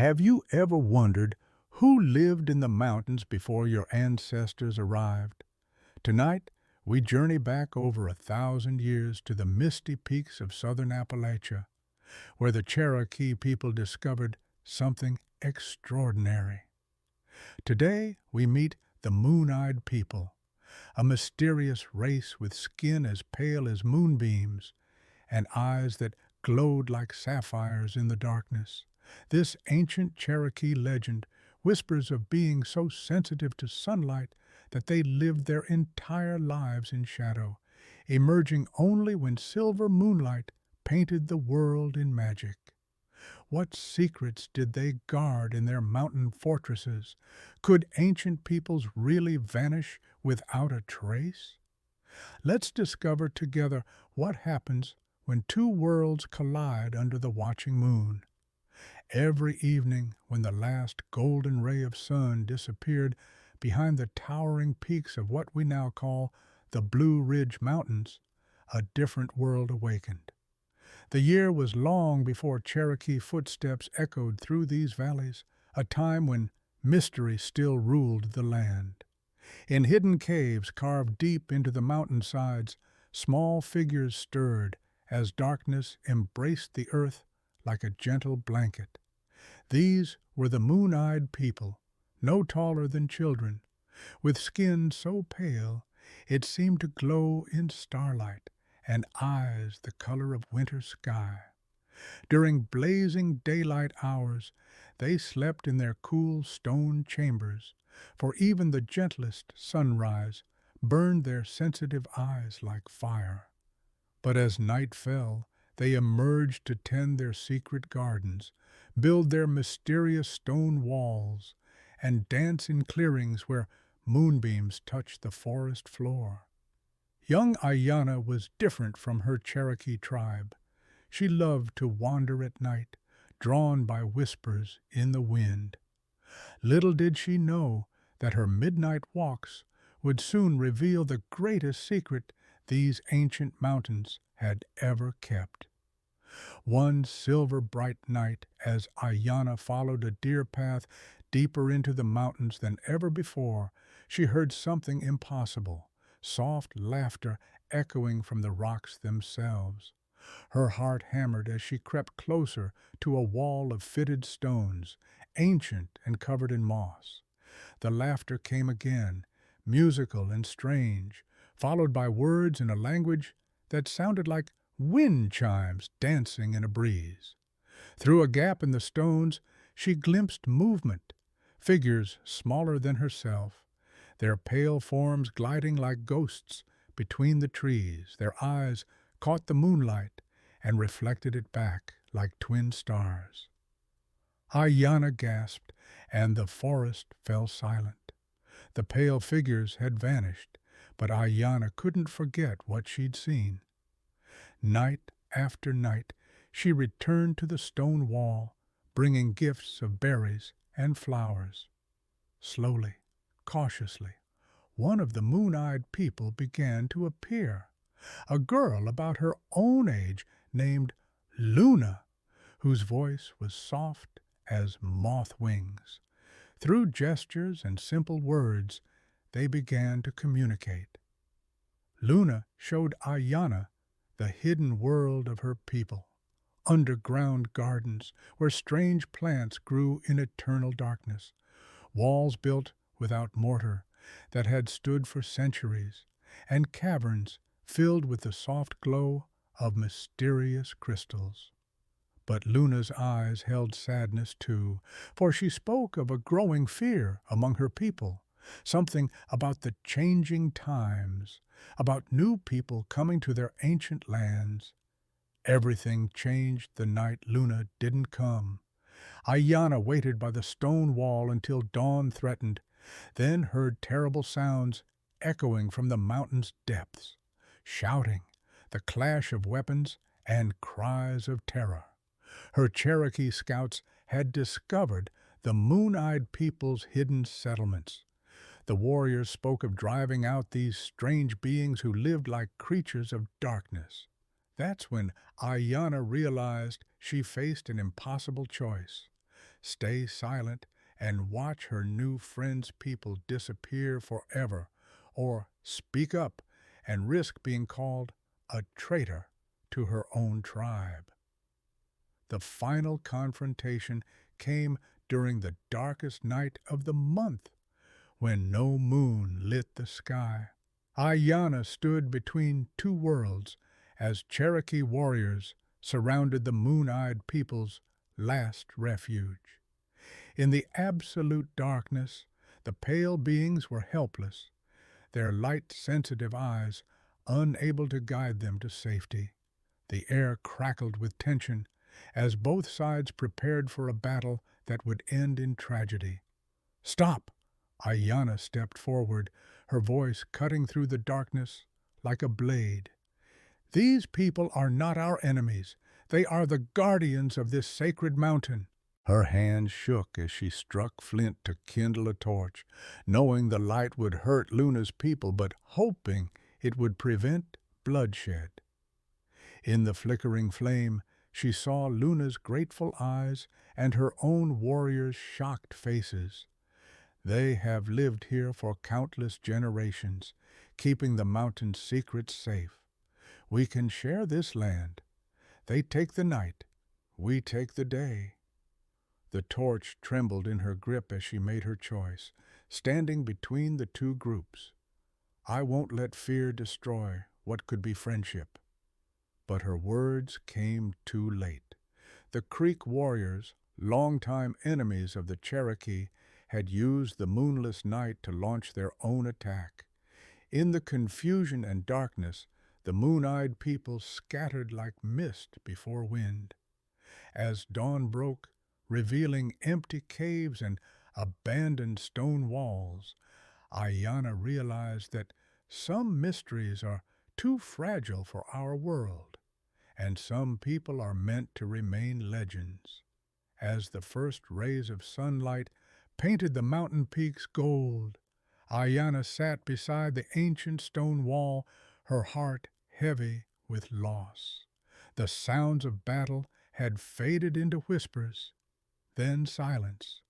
Have you ever wondered who lived in the mountains before your ancestors arrived? Tonight, we journey back over 1,000 years to the misty peaks of Southern Appalachia, where the Cherokee people discovered something extraordinary. Today, we meet the Moon-Eyed People, a mysterious race with skin as pale as moonbeams and eyes that glowed like sapphires in the darkness. This ancient Cherokee legend whispers of beings so sensitive to sunlight that they lived their entire lives in shadow, emerging only when silver moonlight painted the world in magic. What secrets did they guard in their mountain fortresses? Could ancient peoples really vanish without a trace? Let's discover together what happens when two worlds collide under the watching moon. Every evening, when the last golden ray of sun disappeared behind the towering peaks of what we now call the Blue Ridge Mountains, a different world awakened. The year was long before Cherokee footsteps echoed through these valleys, a time when mystery still ruled the land. In hidden caves carved deep into the mountainsides, small figures stirred as darkness embraced the earth like a gentle blanket. These were the Moon-Eyed People, no taller than children, with skin so pale it seemed to glow in starlight, and eyes the color of winter sky. During blazing daylight hours, they slept in their cool stone chambers, for even the gentlest sunrise burned their sensitive eyes like fire. But as night fell, they emerged to tend their secret gardens, build their mysterious stone walls, and dance in clearings where moonbeams touched the forest floor. Young Aiyana was different from her Cherokee tribe. She loved to wander at night, drawn by whispers in the wind. Little did she know that her midnight walks would soon reveal the greatest secret these ancient mountains had ever kept. One silver-bright night, as Aiyana followed a deer path deeper into the mountains than ever before, she heard something impossible, soft laughter echoing from the rocks themselves. Her heart hammered as she crept closer to a wall of fitted stones, ancient and covered in moss. The laughter came again, musical and strange, followed by words in a language that sounded like wind chimes dancing in a breeze. Through a gap in the stones, she glimpsed movement, figures smaller than herself, their pale forms gliding like ghosts between the trees. Their eyes caught the moonlight and reflected it back like twin stars. Aiyana gasped, and the forest fell silent. The pale figures had vanished, but Aiyana couldn't forget what she'd seen. Night after night, she returned to the stone wall, bringing gifts of berries and flowers. Slowly, cautiously, one of the Moon-Eyed People began to appear, a girl about her own age named Luna, whose voice was soft as moth wings. Through gestures and simple words, they began to communicate. Luna showed Aiyana the hidden world of her people, underground gardens where strange plants grew in eternal darkness, walls built without mortar that had stood for centuries, and caverns filled with the soft glow of mysterious crystals. But Luna's eyes held sadness too, for she spoke of a growing fear among her people, something about the changing times, about new people coming to their ancient lands. Everything changed the night Luna didn't come. Aiyana waited by the stone wall until dawn threatened, then heard terrible sounds echoing from the mountain's depths, shouting, the clash of weapons, and cries of terror. Her Cherokee scouts had discovered the Moon-Eyed People's hidden settlements. The warriors spoke of driving out these strange beings who lived like creatures of darkness. That's when Aiyana realized she faced an impossible choice: stay silent, and watch her new friend's people disappear forever, or speak up and risk being called a traitor to her own tribe. The final confrontation came during the darkest night of the month, when no moon lit the sky. Aiyana stood between two worlds as Cherokee warriors surrounded the moon-eyed people's last refuge. In the absolute darkness, the pale beings were helpless, their light-sensitive eyes unable to guide them to safety. The air crackled with tension as both sides prepared for a battle that would end in tragedy. "Stop!" Aiyana stepped forward, her voice cutting through the darkness like a blade. "These people are not our enemies. They are the guardians of this sacred mountain." Her hand shook as she struck flint to kindle a torch, knowing the light would hurt Luna's people, but hoping it would prevent bloodshed. In the flickering flame, she saw Luna's grateful eyes and her own warriors' shocked faces. They have lived here for countless generations, keeping the mountain's secrets safe. We can share this land. They take the night, we take the day. The torch trembled in her grip as she made her choice, standing between the two groups. "I won't let fear destroy what could be friendship." But her words came too late. The Creek warriors, longtime enemies of the Cherokee, had used the moonless night to launch their own attack. In the confusion and darkness, the moon-eyed people scattered like mist before wind. As dawn broke, revealing empty caves and abandoned stone walls, Aiyana realized that some mysteries are too fragile for our world, and some people are meant to remain legends. As the first rays of sunlight painted the mountain peaks gold, Aiyana sat beside the ancient stone wall, her heart heavy with loss. The sounds of battle had faded into whispers, then silence.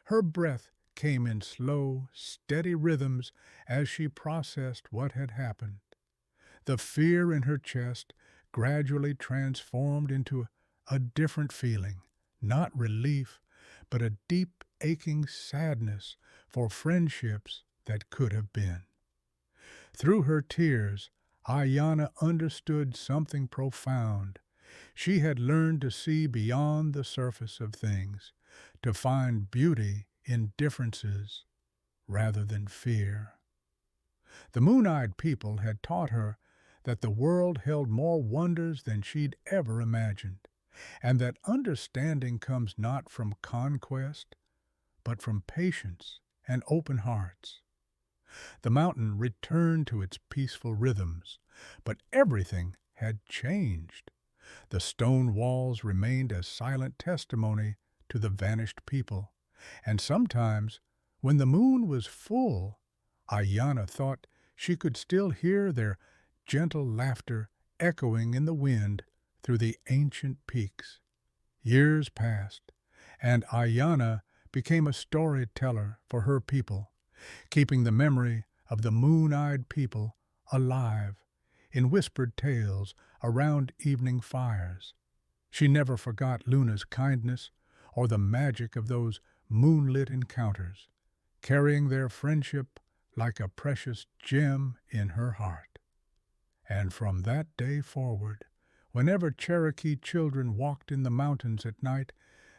Her breath came in slow, steady rhythms as she processed what had happened. The fear in her chest gradually transformed into a different feeling, not relief, but a deep aching sadness for friendships that could have been. Through her tears, Aiyana understood something profound. She had learned to see beyond the surface of things, to find beauty in differences rather than fear. The moon-eyed people had taught her that the world held more wonders than she'd ever imagined, and that understanding comes not from conquest, but from patience and open hearts. The mountain returned to its peaceful rhythms, but everything had changed. The stone walls remained as silent testimony to the vanished people, and sometimes, when the moon was full, Aiyana thought she could still hear their gentle laughter echoing in the wind through the ancient peaks. Years passed, and Aiyana became a storyteller for her people, keeping the memory of the moon-eyed people alive in whispered tales around evening fires. She never forgot Luna's kindness or the magic of those moonlit encounters, carrying their friendship like a precious gem in her heart. And from that day forward, whenever Cherokee children walked in the mountains at night,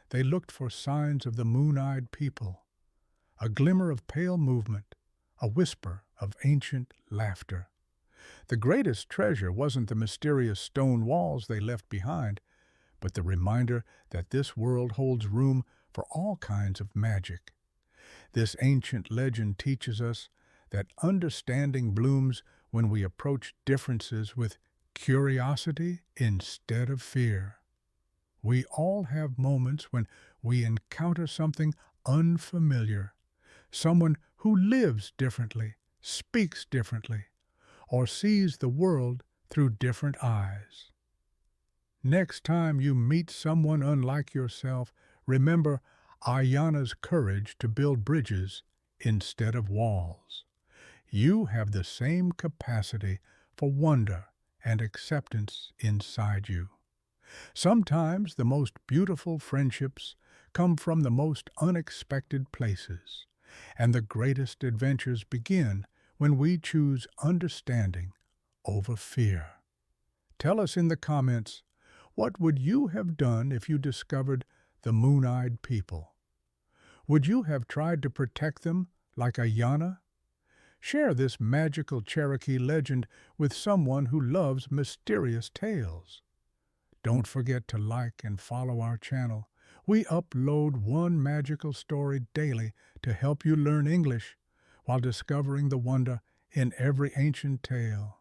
they looked for signs of the moon-eyed people, a glimmer of pale movement, a whisper of ancient laughter. The greatest treasure wasn't the mysterious stone walls they left behind, but the reminder that this world holds room for all kinds of magic. This ancient legend teaches us that understanding blooms when we approach differences with curiosity instead of fear. We all have moments when we encounter something unfamiliar, someone who lives differently, speaks differently, or sees the world through different eyes. Next time you meet someone unlike yourself, remember Aiyana's courage to build bridges instead of walls. You have the same capacity for wonder and acceptance inside you. Sometimes the most beautiful friendships come from the most unexpected places, and the greatest adventures begin when we choose understanding over fear. Tell us in the comments, what would you have done if you discovered the moon-eyed people? Would you have tried to protect them like Aiyana? Share this magical Cherokee legend with someone who loves mysterious tales. Don't forget to like and follow our channel. We upload one magical story daily to help you learn English while discovering the wonder in every ancient tale.